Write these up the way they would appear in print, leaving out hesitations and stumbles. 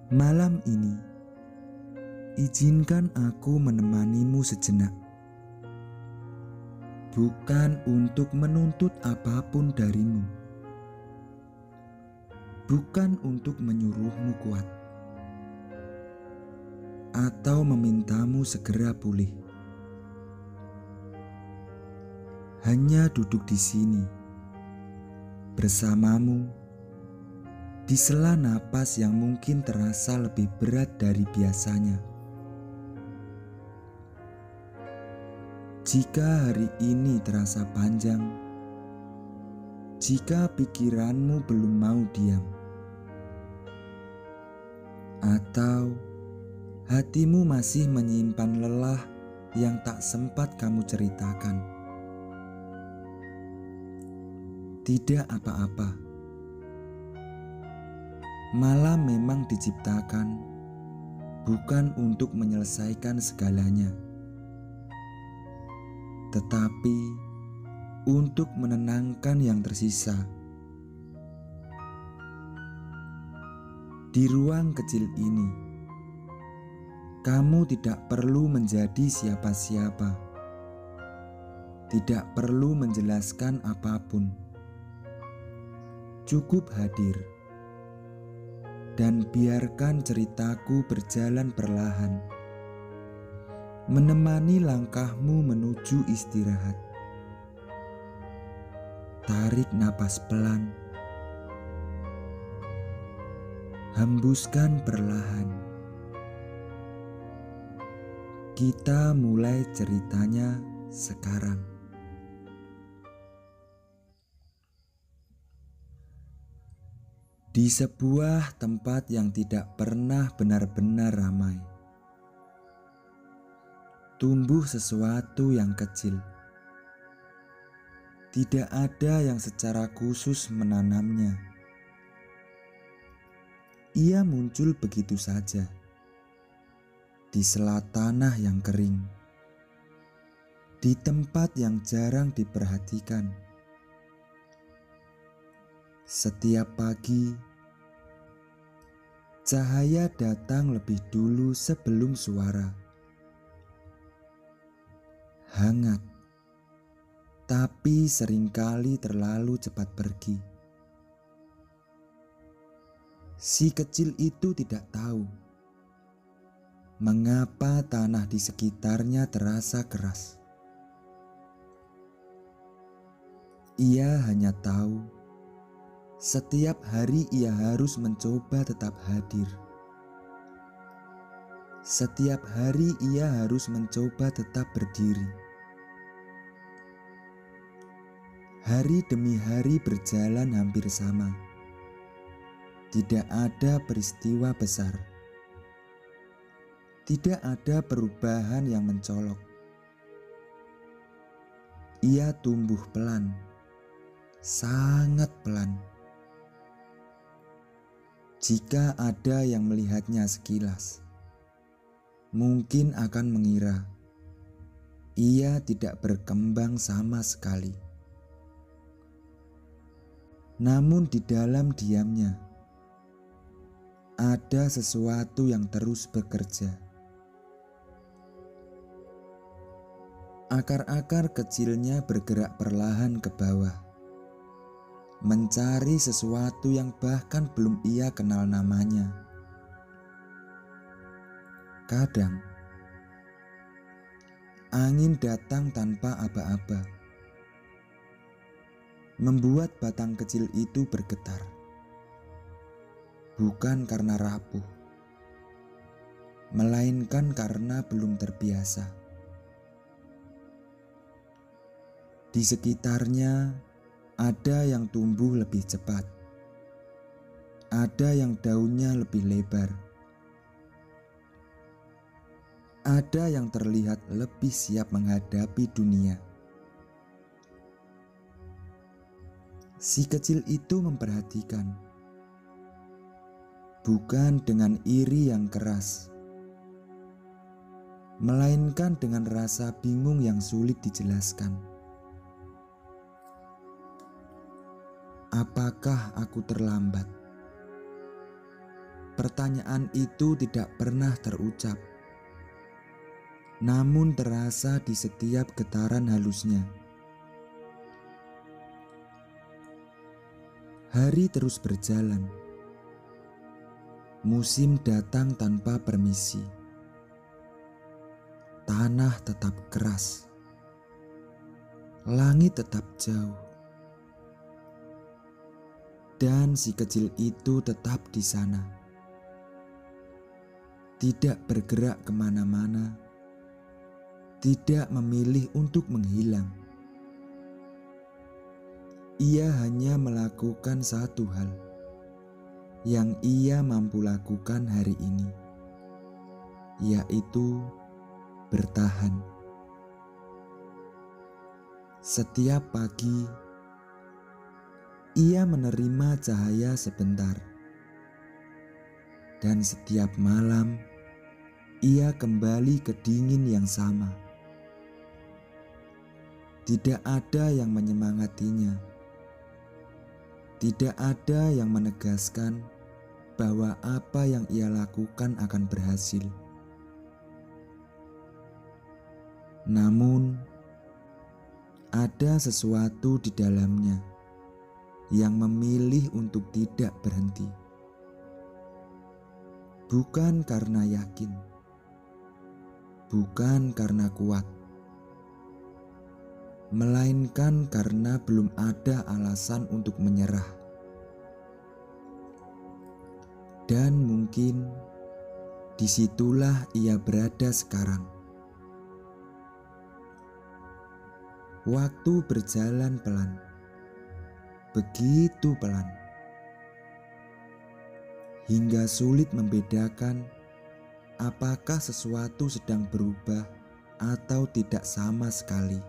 Malam ini, izinkan aku menemanimu sejenak. Bukan untuk menuntut apapun darimu, bukan untuk menyuruhmu kuat, atau memintamu segera pulih. Hanya duduk di sini, bersamamu, di sela napas yang mungkin terasa lebih berat dari biasanya. Jika hari ini terasa panjang, jika pikiranmu belum mau diam, atau hatimu masih menyimpan lelah yang tak sempat kamu ceritakan, tidak apa-apa. Malam memang diciptakan bukan untuk menyelesaikan segalanya, tetapi untuk menenangkan yang tersisa. Di ruang kecil ini, kamu tidak perlu menjadi siapa-siapa, tidak perlu menjelaskan apapun, cukup hadir. Dan biarkan ceritaku berjalan perlahan, menemani langkahmu menuju istirahat. Tarik napas pelan, hembuskan perlahan. Kita mulai ceritanya sekarang. Di sebuah tempat yang tidak pernah benar-benar ramai, tumbuh sesuatu yang kecil. Tidak ada yang secara khusus menanamnya. Ia muncul begitu saja, di sela tanah yang kering, di tempat yang jarang diperhatikan. Setiap pagi, cahaya datang lebih dulu sebelum suara. Hangat, tapi seringkali terlalu cepat pergi. Si kecil itu tidak tahu mengapa tanah di sekitarnya terasa keras. Ia hanya tahu setiap hari ia harus mencoba tetap hadir. Setiap hari ia harus mencoba tetap berdiri. Hari demi hari berjalan hampir sama. Tidak ada peristiwa besar. Tidak ada perubahan yang mencolok. Ia tumbuh pelan, sangat pelan. Jika ada yang melihatnya sekilas, mungkin akan mengira ia tidak berkembang sama sekali. Namun di dalam diamnya, ada sesuatu yang terus bekerja. Akar-akar kecilnya bergerak perlahan ke bawah, mencari sesuatu yang bahkan belum ia kenal namanya. Kadang, angin datang tanpa aba-aba, membuat batang kecil itu bergetar. Bukan karena rapuh, melainkan karena belum terbiasa. Di sekitarnya, ada yang tumbuh lebih cepat, ada yang daunnya lebih lebar, ada yang terlihat lebih siap menghadapi dunia. Si kecil itu memperhatikan, bukan dengan iri yang keras, melainkan dengan rasa bingung yang sulit dijelaskan. Apakah aku terlambat? Pertanyaan itu tidak pernah terucap, namun terasa di setiap getaran halusnya. Hari terus berjalan. Musim datang tanpa permisi. Tanah tetap keras. Langit tetap jauh. Dan si kecil itu tetap di sana. Tidak bergerak kemana-mana. Tidak memilih untuk menghilang. Ia hanya melakukan satu hal yang ia mampu lakukan hari ini, yaitu bertahan. Setiap pagi, ia menerima cahaya sebentar, dan setiap malam, ia kembali ke dingin yang sama. Tidak ada yang menyemangatinya. Tidak ada yang menegaskan bahwa apa yang ia lakukan akan berhasil. Namun, ada sesuatu di dalamnya yang memilih untuk tidak berhenti. Bukan karena yakin, bukan karena kuat, melainkan karena belum ada alasan untuk menyerah. Dan mungkin disitulah ia berada sekarang. Waktu berjalan pelan, begitu pelan, hingga sulit membedakan apakah sesuatu sedang berubah atau tidak sama sekali.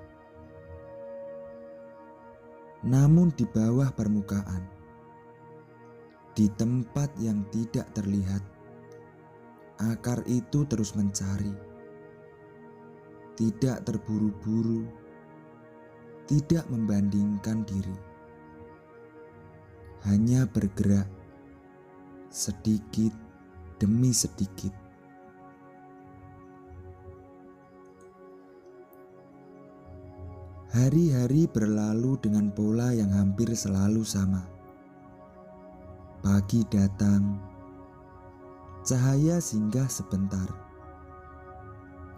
Namun di bawah permukaan, di tempat yang tidak terlihat, akar itu terus mencari. Tidak terburu-buru, tidak membandingkan diri. Hanya bergerak sedikit demi sedikit. Hari-hari berlalu dengan pola yang hampir selalu sama. Pagi datang, cahaya singgah sebentar,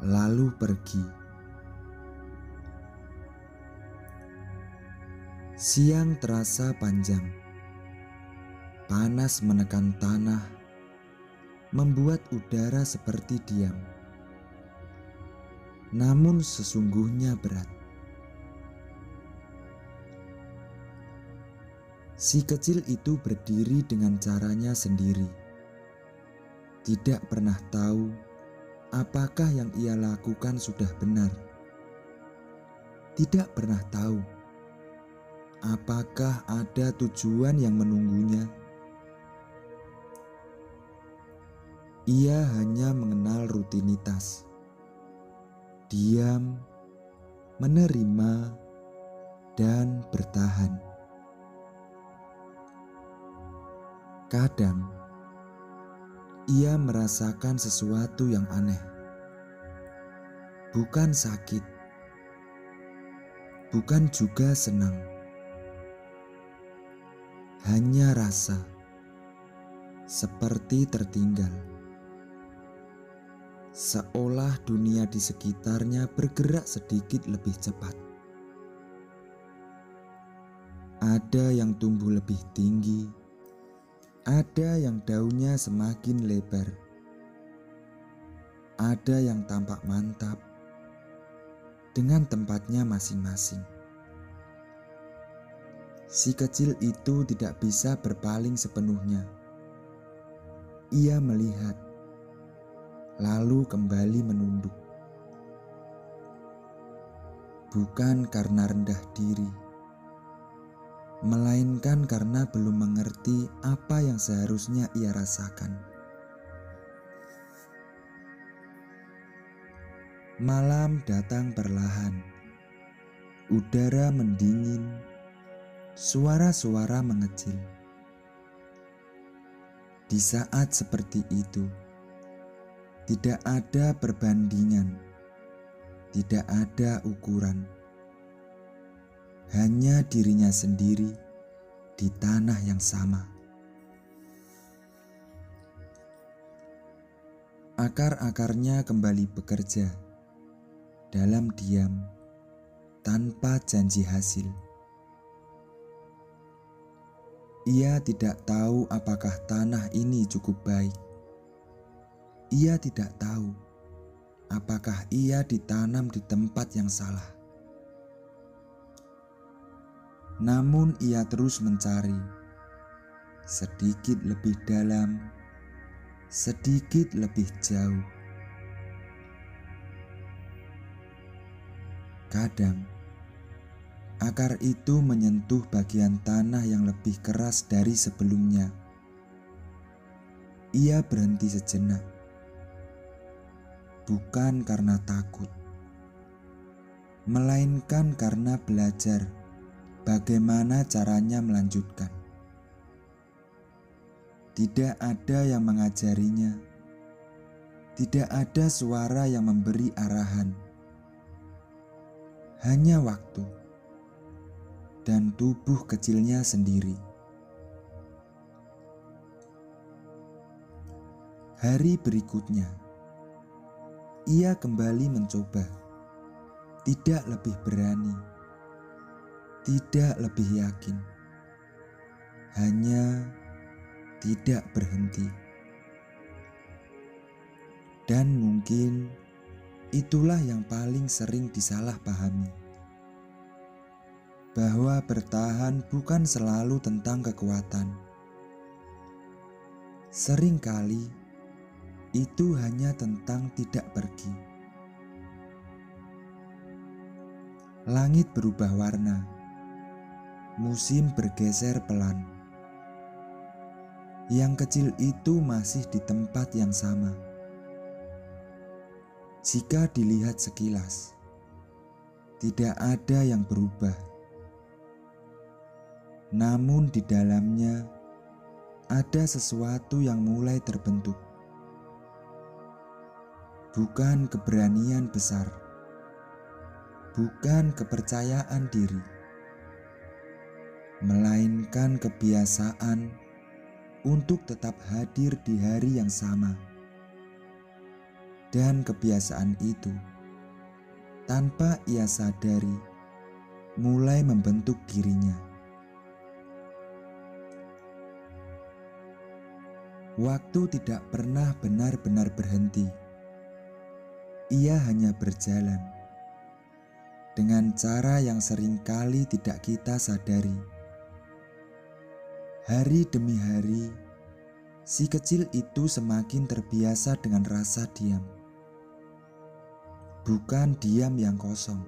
lalu pergi. Siang terasa panjang, panas menekan tanah, membuat udara seperti diam. Namun sesungguhnya berat. Si kecil itu berdiri dengan caranya sendiri. Tidak pernah tahu apakah yang ia lakukan sudah benar. Tidak pernah tahu apakah ada tujuan yang menunggunya. Ia hanya mengenal rutinitas. Diam, menerima, dan bertahan. Kadang, ia merasakan sesuatu yang aneh. Bukan sakit, bukan juga senang. Hanya rasa, seperti tertinggal. Seolah dunia di sekitarnya bergerak sedikit lebih cepat. Ada yang tumbuh lebih tinggi. Ada yang daunnya semakin lebar. Ada yang tampak mantap dengan tempatnya masing-masing. Si kecil itu tidak bisa berpaling sepenuhnya. Ia melihat, lalu kembali menunduk. Bukan karena rendah diri, melainkan karena belum mengerti apa yang seharusnya ia rasakan. Malam datang perlahan, udara mendingin, suara-suara mengecil. Di saat seperti itu, tidak ada perbandingan, tidak ada ukuran, hanya dirinya sendiri di tanah yang sama. Akar-akarnya kembali bekerja dalam diam, tanpa janji hasil. Ia tidak tahu apakah tanah ini cukup baik. Ia tidak tahu apakah ia ditanam di tempat yang salah. Namun ia terus mencari, sedikit lebih dalam, sedikit lebih jauh. Kadang akar itu menyentuh bagian tanah yang lebih keras dari sebelumnya. Ia berhenti sejenak, bukan karena takut, melainkan karena belajar bagaimana caranya melanjutkan. Tidak ada yang mengajarinya, tidak ada suara yang memberi arahan, hanya waktu dan tubuh kecilnya sendiri. Hari berikutnya, ia kembali mencoba, tidak lebih berani, tidak lebih yakin, hanya tidak berhenti. Dan mungkin itulah yang paling sering disalahpahami, bahwa bertahan bukan selalu tentang kekuatan. Seringkali itu hanya tentang tidak pergi. Langit berubah warna, musim bergeser pelan. Yang kecil itu masih di tempat yang sama. Jika dilihat sekilas, tidak ada yang berubah. Namun di dalamnya ada sesuatu yang mulai terbentuk. Bukan keberanian besar, bukan kepercayaan diri, melainkan kebiasaan untuk tetap hadir di hari yang sama. Dan kebiasaan itu, tanpa ia sadari, mulai membentuk dirinya. Waktu tidak pernah benar-benar berhenti. Ia hanya berjalan dengan cara yang seringkali tidak kita sadari. Hari demi hari, si kecil itu semakin terbiasa dengan rasa diam. Bukan diam yang kosong,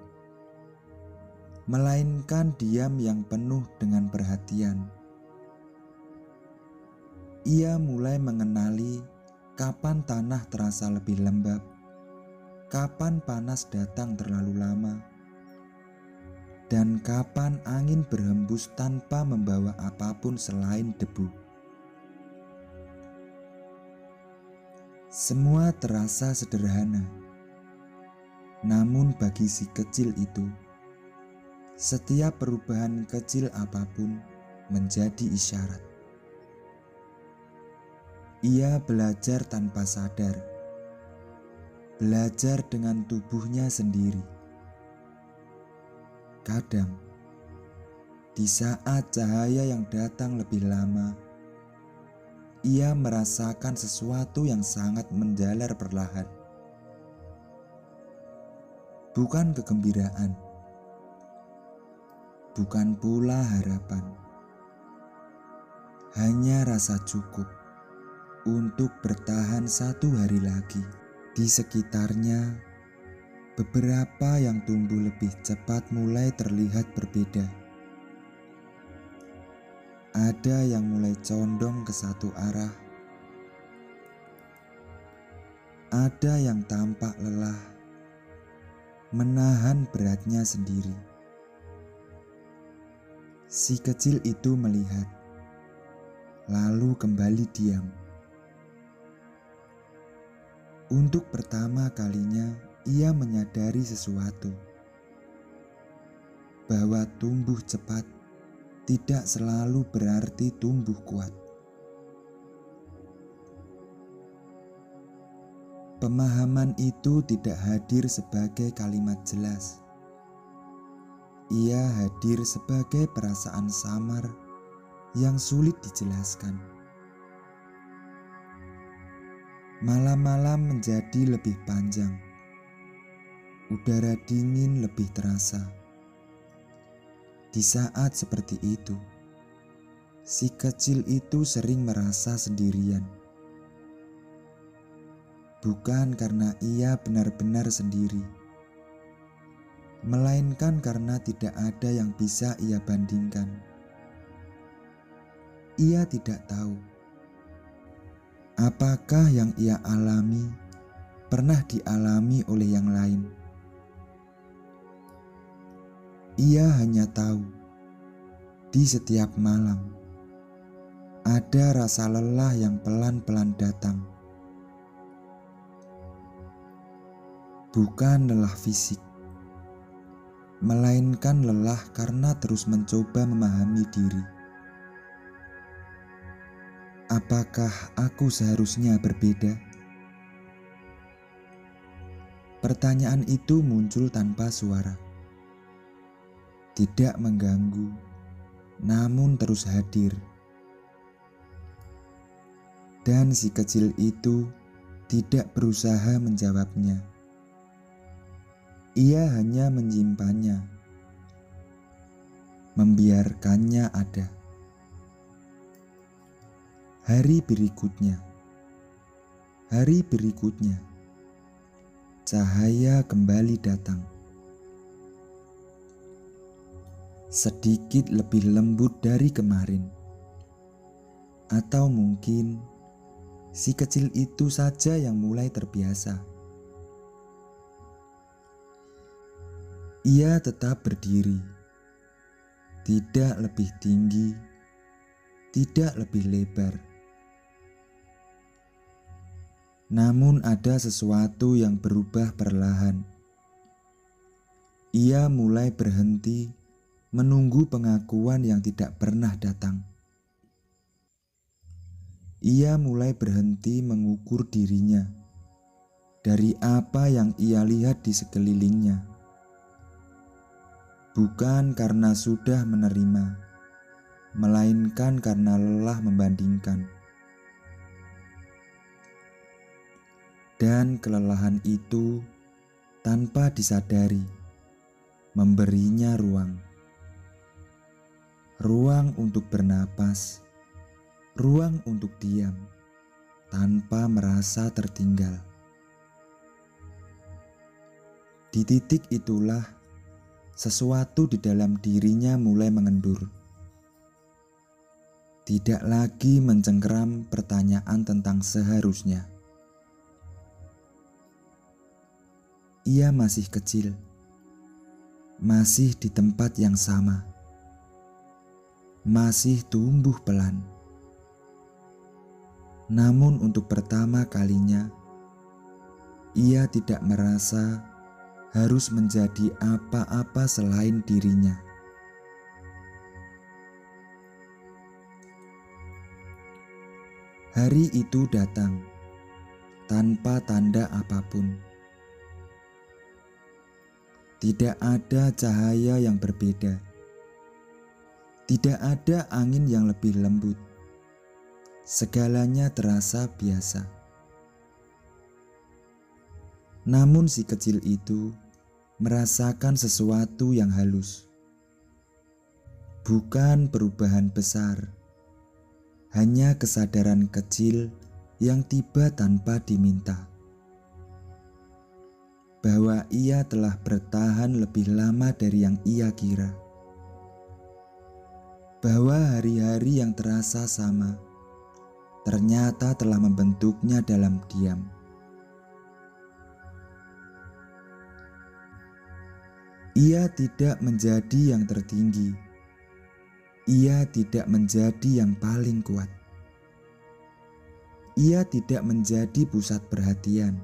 melainkan diam yang penuh dengan perhatian. Ia mulai mengenali kapan tanah terasa lebih lembab, kapan panas datang terlalu lama, dan kapan angin berhembus tanpa membawa apapun selain debu. Semua terasa sederhana, namun bagi si kecil itu, setiap perubahan kecil apapun menjadi isyarat. Ia belajar tanpa sadar, belajar dengan tubuhnya sendiri. Kadang, di saat cahaya yang datang lebih lama, ia merasakan sesuatu yang sangat menjalar perlahan. Bukan kegembiraan, bukan pula harapan, hanya rasa cukup untuk bertahan satu hari lagi. Di sekitarnya, beberapa yang tumbuh lebih cepat mulai terlihat berbeda. Ada yang mulai condong ke satu arah, ada yang tampak lelah, menahan beratnya sendiri. Si kecil itu melihat, lalu kembali diam. Untuk pertama kalinya ia menyadari sesuatu, bahwa tumbuh cepat tidak selalu berarti tumbuh kuat. Pemahaman itu tidak hadir sebagai kalimat jelas. Ia hadir sebagai perasaan samar yang sulit dijelaskan. Malam-malam menjadi lebih panjang. Udara dingin lebih terasa. Di saat seperti itu, si kecil itu sering merasa sendirian. Bukan karena ia benar-benar sendiri, melainkan karena tidak ada yang bisa ia bandingkan. Ia tidak tahu apakah yang ia alami pernah dialami oleh yang lain. Ia hanya tahu di setiap malam ada rasa lelah yang pelan-pelan datang. Bukan lelah fisik, melainkan lelah karena terus mencoba memahami diri. Apakah aku seharusnya berbeda? Pertanyaan itu muncul tanpa suara. Tidak mengganggu, namun terus hadir. Dan si kecil itu tidak berusaha menjawabnya. Ia hanya menyimpannya, membiarkannya ada. Hari berikutnya, cahaya kembali datang. Sedikit lebih lembut dari kemarin. Atau mungkin si kecil itu saja yang mulai terbiasa. Ia tetap berdiri, tidak lebih tinggi, tidak lebih lebar. Namun ada sesuatu yang berubah perlahan. Ia mulai berhenti menunggu pengakuan yang tidak pernah datang. Ia mulai berhenti mengukur dirinya dari apa yang ia lihat di sekelilingnya. Bukan karena sudah menerima, melainkan karena lelah membandingkan. Dan kelelahan itu tanpa disadari memberinya ruang. Ruang untuk bernapas, ruang untuk diam tanpa merasa tertinggal. Di titik itulah sesuatu di dalam dirinya mulai mengendur. Tidak lagi mencengkeram pertanyaan tentang seharusnya. Ia masih kecil, masih di tempat yang sama, masih tumbuh pelan. Namun untuk pertama kalinya, ia tidak merasa harus menjadi apa-apa selain dirinya. Hari itu datang tanpa tanda apapun. Tidak ada cahaya yang berbeda. Tidak ada angin yang lebih lembut. Segalanya terasa biasa. Namun si kecil itu merasakan sesuatu yang halus. Bukan perubahan besar, hanya kesadaran kecil yang tiba tanpa diminta. Bahwa ia telah bertahan lebih lama dari yang ia kira. Bahwa hari-hari yang terasa sama, ternyata telah membentuknya dalam diam. Ia tidak menjadi yang tertinggi. Ia tidak menjadi yang paling kuat. Ia tidak menjadi pusat perhatian.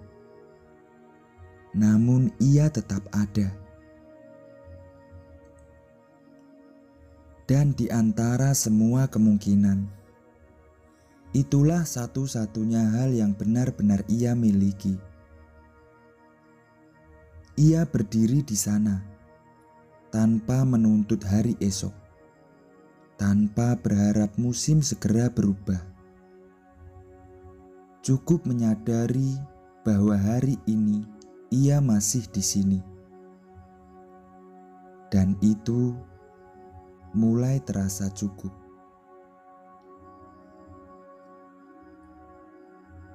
namun ia tetap ada. Dan di antara semua kemungkinan, itulah satu-satunya hal yang benar-benar ia miliki. Ia berdiri di sana tanpa menuntut hari esok, tanpa berharap musim segera berubah. Cukup menyadari bahwa hari ini ia masih di sini. Dan itu mulai terasa cukup.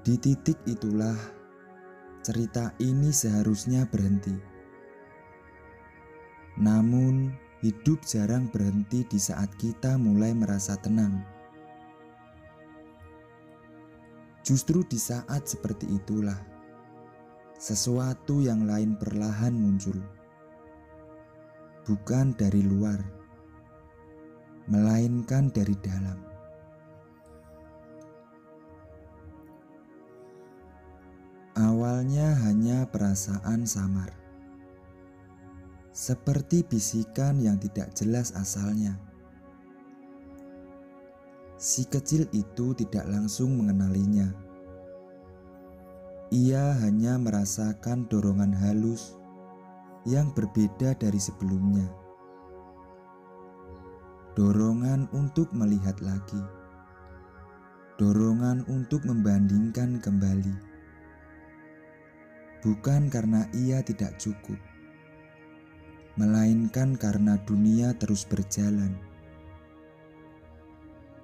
Di titik itulah cerita ini seharusnya berhenti. Namun, hidup jarang berhenti di saat kita mulai merasa tenang. Justru di saat seperti itulah sesuatu yang lain perlahan muncul. Bukan dari luar, melainkan dari dalam. Awalnya hanya perasaan samar, seperti bisikan yang tidak jelas asalnya. Si kecil itu tidak langsung mengenalinya. Ia hanya merasakan dorongan halus yang berbeda dari sebelumnya. Dorongan untuk melihat lagi. Dorongan untuk membandingkan kembali. Bukan karena ia tidak cukup, melainkan karena dunia terus berjalan.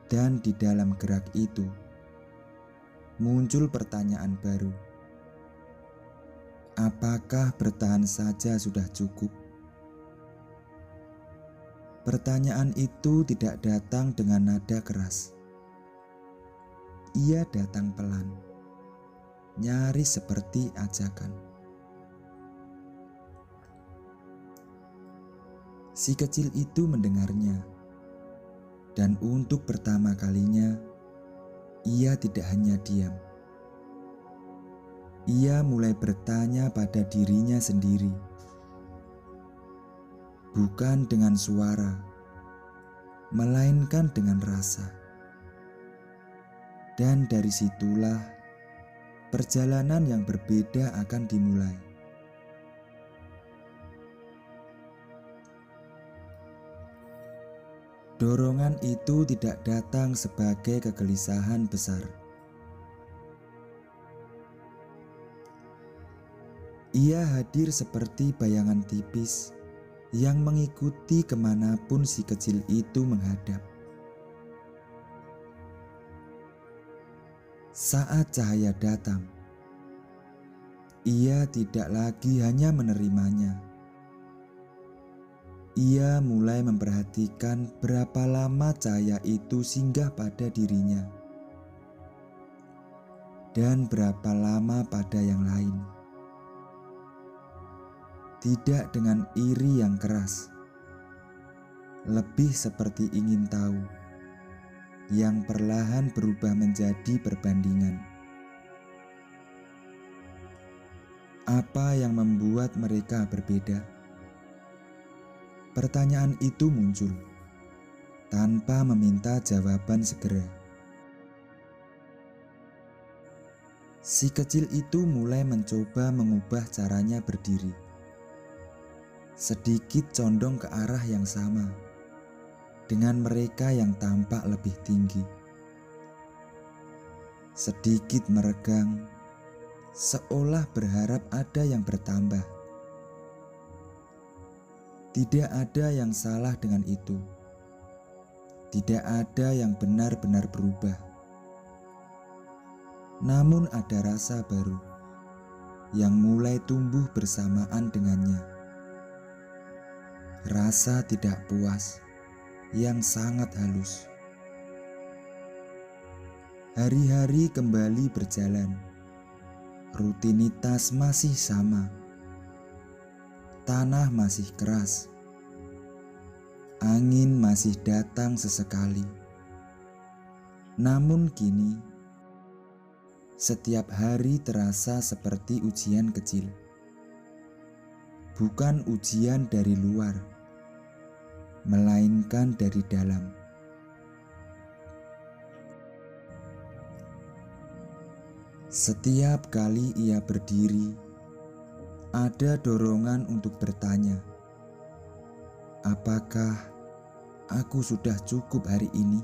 Dan di dalam gerak itu, muncul pertanyaan baru. Apakah bertahan saja sudah cukup? Pertanyaan itu tidak datang dengan nada keras. Ia datang pelan, nyaris seperti ajakan. Si kecil itu mendengarnya, dan untuk pertama kalinya, ia tidak hanya diam. Ia mulai bertanya pada dirinya sendiri. Bukan dengan suara, melainkan dengan rasa. Dan dari situlah perjalanan yang berbeda akan dimulai. Dorongan itu tidak datang sebagai kegelisahan besar. Ia hadir seperti bayangan tipis yang mengikuti kemanapun si kecil itu menghadap. Saat cahaya datang, ia tidak lagi hanya menerimanya. Ia mulai memperhatikan berapa lama cahaya itu singgah pada dirinya, dan berapa lama pada yang lain. Tidak dengan iri yang keras, lebih seperti ingin tahu, yang perlahan berubah menjadi perbandingan. Apa yang membuat mereka berbeda? Pertanyaan itu muncul tanpa meminta jawaban segera. Si kecil itu mulai mencoba mengubah caranya berdiri. Sedikit condong ke arah yang sama dengan mereka yang tampak lebih tinggi. Sedikit meregang, seolah berharap ada yang bertambah. Tidak ada yang salah dengan itu. Tidak ada yang benar-benar berubah. Namun ada rasa baru yang mulai tumbuh bersamaan dengannya. Rasa tidak puas yang sangat halus. Hari-hari kembali berjalan. Rutinitas masih sama. Tanah masih keras. Angin masih datang sesekali. Namun kini, setiap hari terasa seperti ujian kecil. bukan ujian dari luar, melainkan dari dalam. Setiap kali ia berdiri, ada dorongan untuk bertanya, apakah aku sudah cukup hari ini?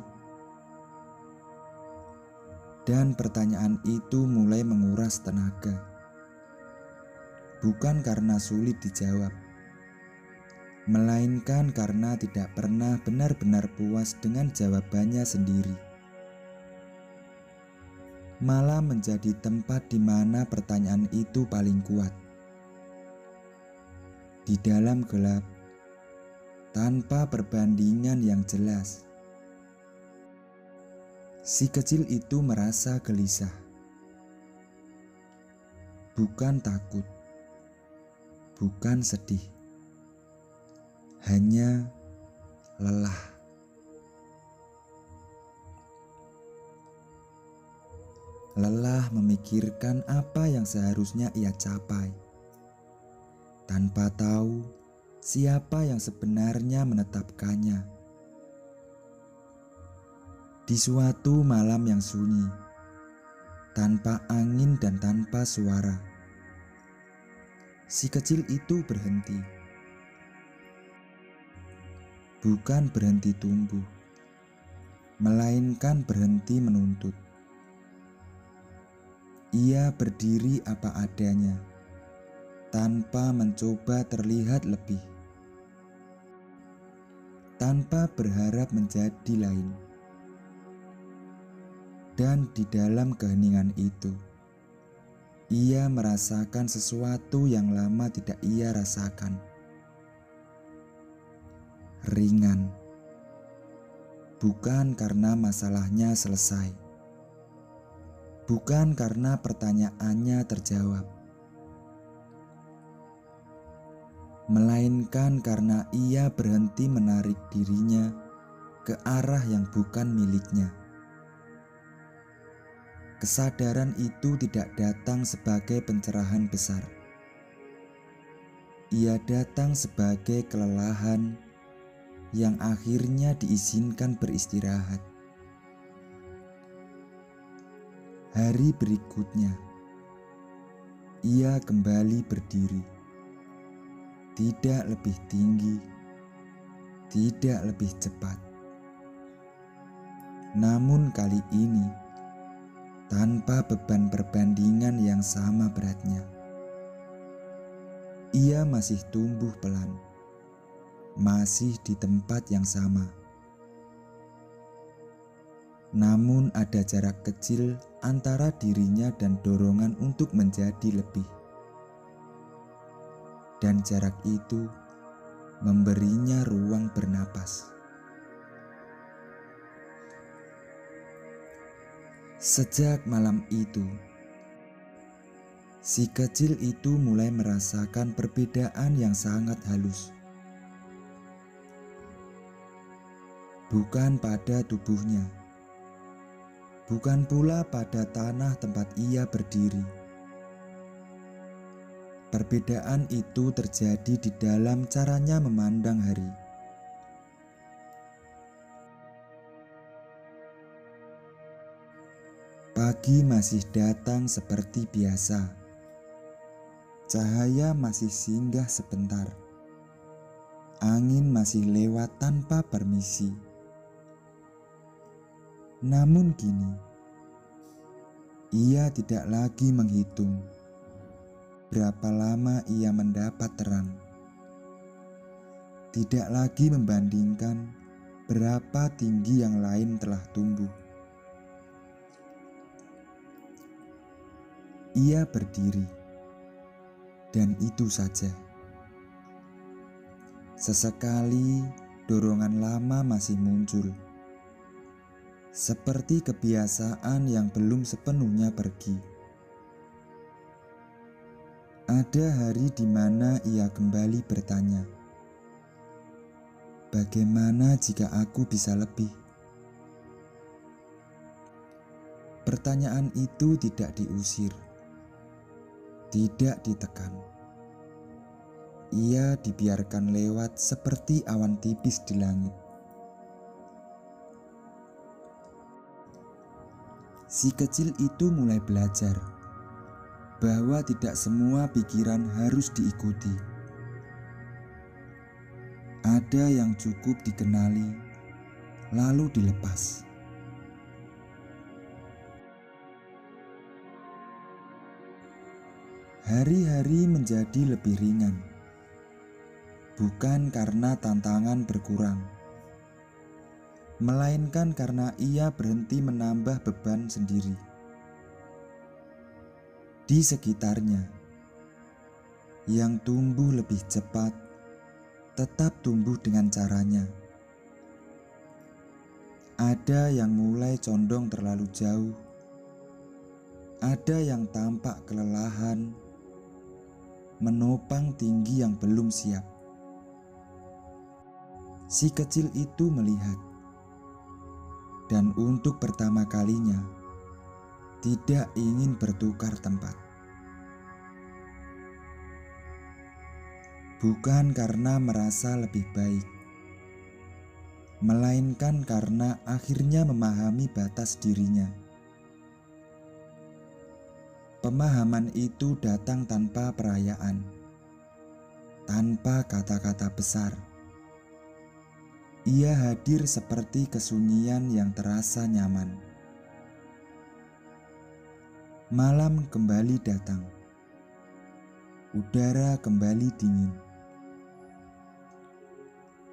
Dan pertanyaan itu mulai menguras tenaga. Bukan karena sulit dijawab, melainkan karena tidak pernah benar-benar puas dengan jawabannya sendiri. Malah menjadi tempat di mana pertanyaan itu paling kuat. Di dalam gelap, tanpa perbandingan yang jelas, si kecil itu merasa gelisah. Bukan takut, bukan sedih, hanya lelah. Lelah memikirkan apa yang seharusnya ia capai, tanpa tahu siapa yang sebenarnya menetapkannya. Di suatu malam yang sunyi, tanpa angin dan tanpa suara, si kecil itu berhenti. Bukan berhenti tumbuh, melainkan berhenti menuntut. Ia berdiri apa adanya, tanpa mencoba terlihat lebih, tanpa berharap menjadi lain. Dan di dalam keheningan itu, ia merasakan sesuatu yang lama tidak ia rasakan. Ringan, bukan karena masalahnya selesai, bukan karena pertanyaannya terjawab, melainkan karena ia berhenti menarik dirinya ke arah yang bukan miliknya. Kesadaran itu tidak datang sebagai pencerahan besar. Ia datang sebagai kelelahan yang akhirnya diizinkan beristirahat. Hari berikutnya, ia kembali berdiri. Tidak lebih tinggi, tidak lebih cepat. Namun kali ini, tanpa beban perbandingan yang sama beratnya. Ia masih tumbuh pelan, masih di tempat yang sama. Namun ada jarak kecil antara dirinya dan dorongan untuk menjadi lebih. Dan jarak itu memberinya ruang bernapas. Sejak malam itu, si kecil itu mulai merasakan perbedaan yang sangat halus. Bukan pada tubuhnya, bukan pula pada tanah tempat ia berdiri. Perbedaan itu terjadi di dalam caranya memandang hari. Pagi masih datang seperti biasa. Cahaya masih singgah sebentar. Angin masih lewat tanpa permisi. Namun kini, ia tidak lagi menghitung berapa lama ia mendapat terang. Tidak lagi membandingkan berapa tinggi yang lain telah tumbuh. Ia berdiri, dan itu saja. Sesekali dorongan lama masih muncul, seperti kebiasaan yang belum sepenuhnya pergi. Ada hari di mana ia kembali bertanya, bagaimana jika aku bisa lebih? Pertanyaan itu tidak diusir, tidak ditekan, Ia dibiarkan lewat seperti awan tipis di langit. Si kecil itu mulai belajar bahwa tidak semua pikiran harus diikuti. Ada yang cukup dikenali, lalu dilepas. Hari-hari menjadi lebih ringan, bukan karena tantangan berkurang, melainkan karena ia berhenti menambah beban sendiri. Di sekitarnya, yang tumbuh lebih cepat tetap tumbuh dengan caranya. Ada yang mulai condong terlalu jauh, ada yang tampak kelelahan, menopang tinggi yang belum siap. Si kecil itu melihat, dan untuk pertama kalinya tidak ingin bertukar tempat. Bukan karena merasa lebih baik, melainkan karena akhirnya memahami batas dirinya. Pemahaman itu datang tanpa perayaan, tanpa kata-kata besar. Ia hadir seperti kesunyian yang terasa nyaman. Malam kembali datang, udara kembali dingin.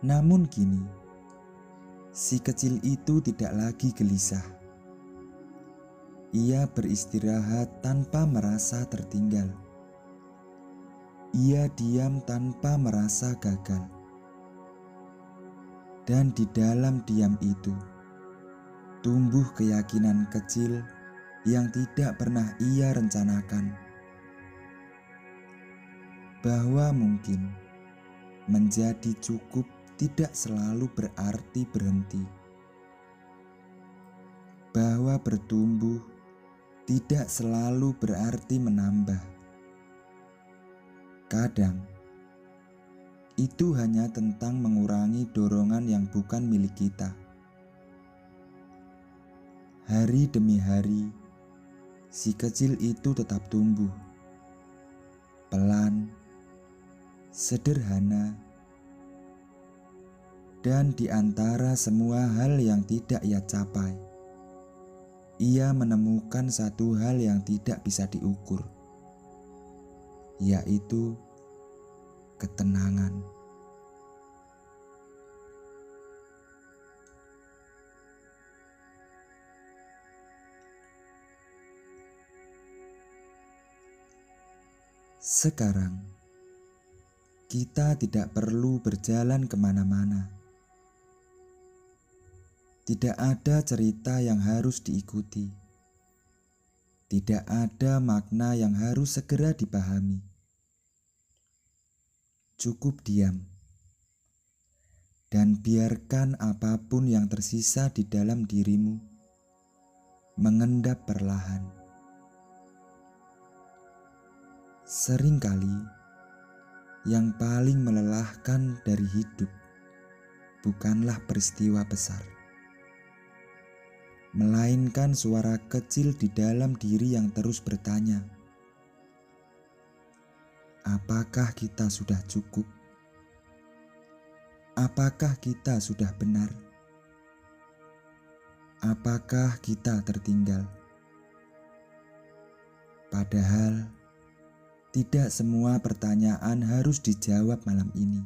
Namun kini, si kecil itu tidak lagi gelisah. Ia beristirahat tanpa merasa tertinggal. Ia diam tanpa merasa gagal. Dan di dalam diam itu, tumbuh keyakinan kecil yang tidak pernah ia rencanakan. Bahwa mungkin menjadi cukup tidak selalu berarti berhenti. Bahwa bertumbuh tidak selalu berarti menambah. Kadang, itu hanya tentang mengurangi dorongan yang bukan milik kita. Hari demi hari, si kecil itu tetap tumbuh. Pelan, sederhana, dan di antara semua hal yang tidak ia capai, ia menemukan satu hal yang tidak bisa diukur, yaitu ketenangan. Sekarang, kita tidak perlu berjalan kemana-mana. Tidak ada cerita yang harus diikuti. Tidak ada makna yang harus segera dipahami. Cukup diam. Dan biarkan apapun yang tersisa di dalam dirimu mengendap perlahan. Seringkali yang paling melelahkan dari hidup bukanlah peristiwa besar, melainkan suara kecil di dalam diri yang terus bertanya, apakah kita sudah cukup? Apakah kita sudah benar? Apakah kita tertinggal? Padahal tidak semua pertanyaan harus dijawab malam ini.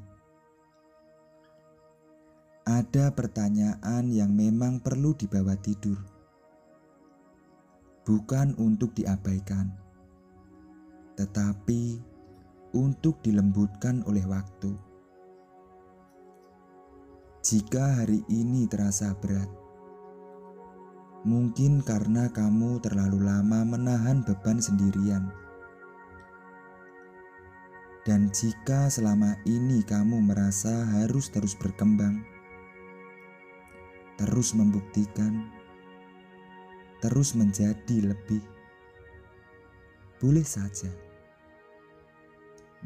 Ada pertanyaan yang memang perlu dibawa tidur, bukan untuk diabaikan, tetapi untuk dilembutkan oleh waktu. Jika hari ini terasa berat, mungkin karena kamu terlalu lama menahan beban sendirian. Dan jika selama ini kamu merasa harus terus berkembang, terus membuktikan, terus menjadi lebih, boleh saja.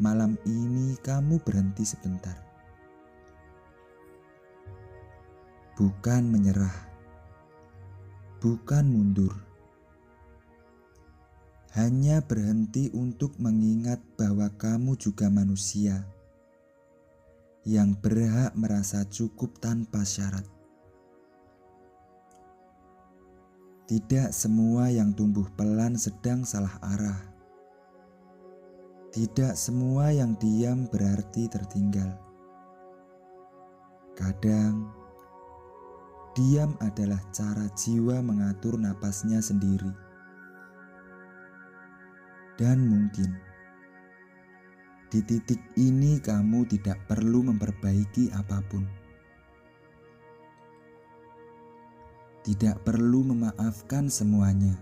malam ini kamu berhenti sebentar. Bukan menyerah, bukan mundur. Hanya berhenti untuk mengingat bahwa kamu juga manusia yang berhak merasa cukup tanpa syarat. Tidak semua yang tumbuh pelan sedang salah arah. Tidak semua yang diam berarti tertinggal. Kadang, diam adalah cara jiwa mengatur napasnya sendiri. Dan mungkin di titik ini kamu tidak perlu memperbaiki apapun. Tidak perlu memaafkan semuanya.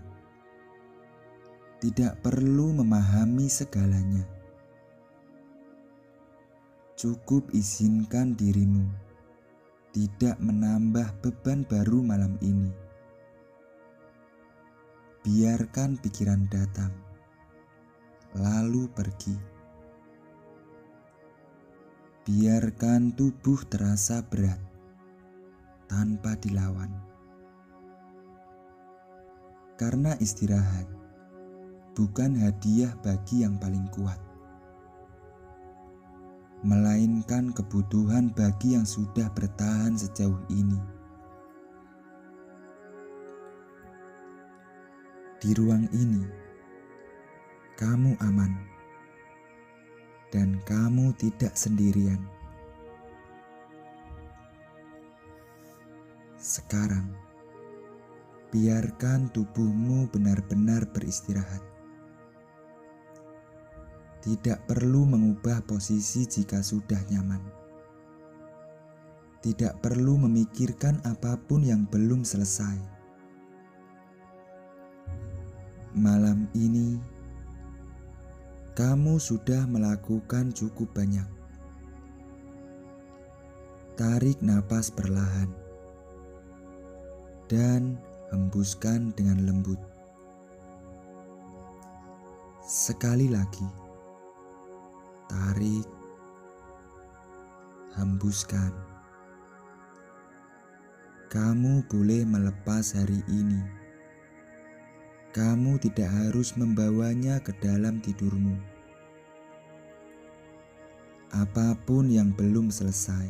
Tidak perlu memahami segalanya. Cukup izinkan dirimu tidak menambah beban baru malam ini. Biarkan pikiran datang, lalu pergi. Biarkan tubuh terasa berat tanpa dilawan. Karena istirahat bukan hadiah bagi yang paling kuat, melainkan kebutuhan bagi yang sudah bertahan sejauh ini. Di ruang ini, kamu aman, dan kamu tidak sendirian. Sekarang, biarkan tubuhmu benar-benar beristirahat. Tidak perlu mengubah posisi jika sudah nyaman. Tidak perlu memikirkan apapun yang belum selesai. Malam ini, kamu sudah melakukan cukup banyak. Tarik napas perlahan dan hembuskan dengan lembut. Sekali lagi, tarik, hembuskan. Kamu boleh melepas hari ini. Kamu tidak harus membawanya ke dalam tidurmu. Apapun yang belum selesai,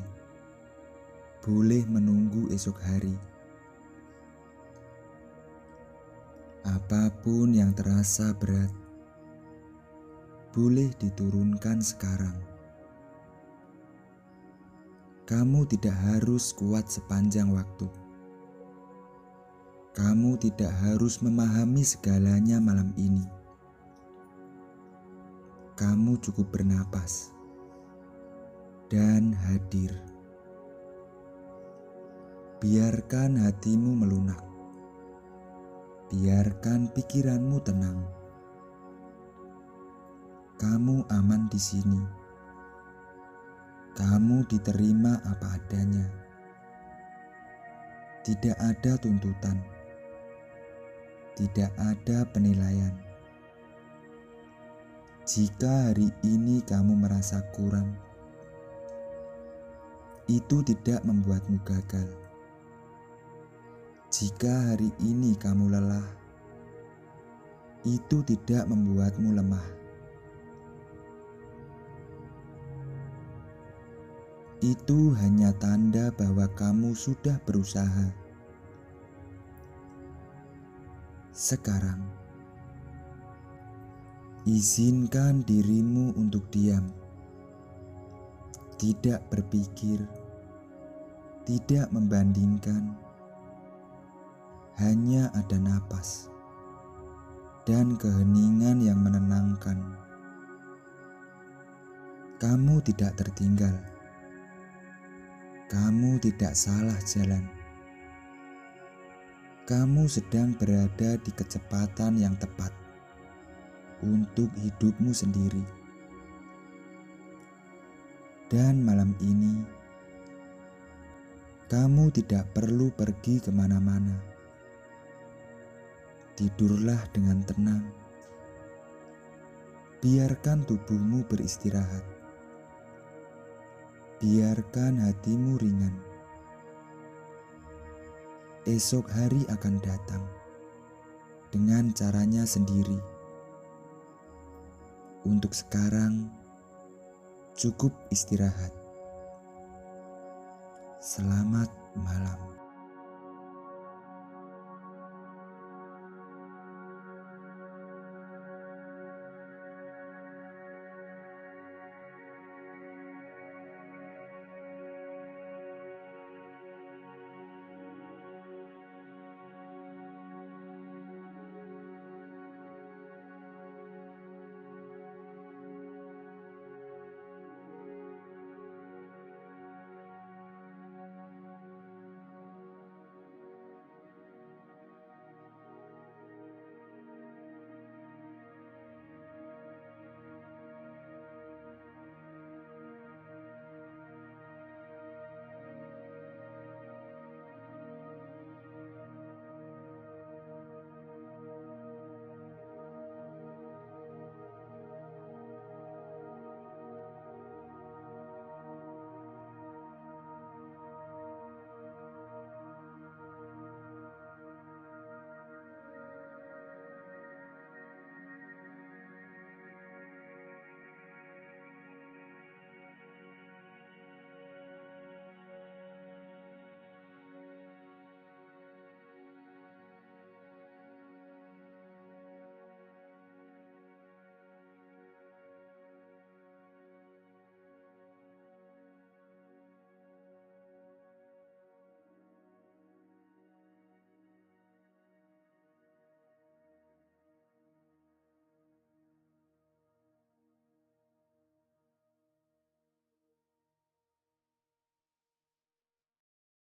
boleh menunggu esok hari. Apapun yang terasa berat, boleh diturunkan sekarang. Kamu tidak harus kuat sepanjang waktu. Kamu tidak harus memahami segalanya malam ini. Kamu cukup bernapas dan hadir. Biarkan hatimu melunak. Biarkan pikiranmu tenang. Kamu aman di sini. Kamu diterima apa adanya. Tidak ada tuntutan. Tidak ada penilaian. Jika hari ini kamu merasa kurang, itu tidak membuatmu gagal. Jika hari ini kamu lelah, itu tidak membuatmu lemah. Itu hanya tanda bahwa kamu sudah berusaha. Sekarang, izinkan dirimu untuk diam, tidak berpikir, tidak membandingkan, hanya ada napas dan keheningan yang menenangkan. Kamu tidak tertinggal. Kamu tidak salah jalan. Kamu sedang berada di kecepatan yang tepat untuk hidupmu sendiri. Dan malam ini, kamu tidak perlu pergi kemana-mana. Tidurlah dengan tenang. Biarkan tubuhmu beristirahat. Biarkan hatimu ringan. Esok hari akan datang dengan caranya sendiri. Untuk sekarang, cukup istirahat. Selamat malam.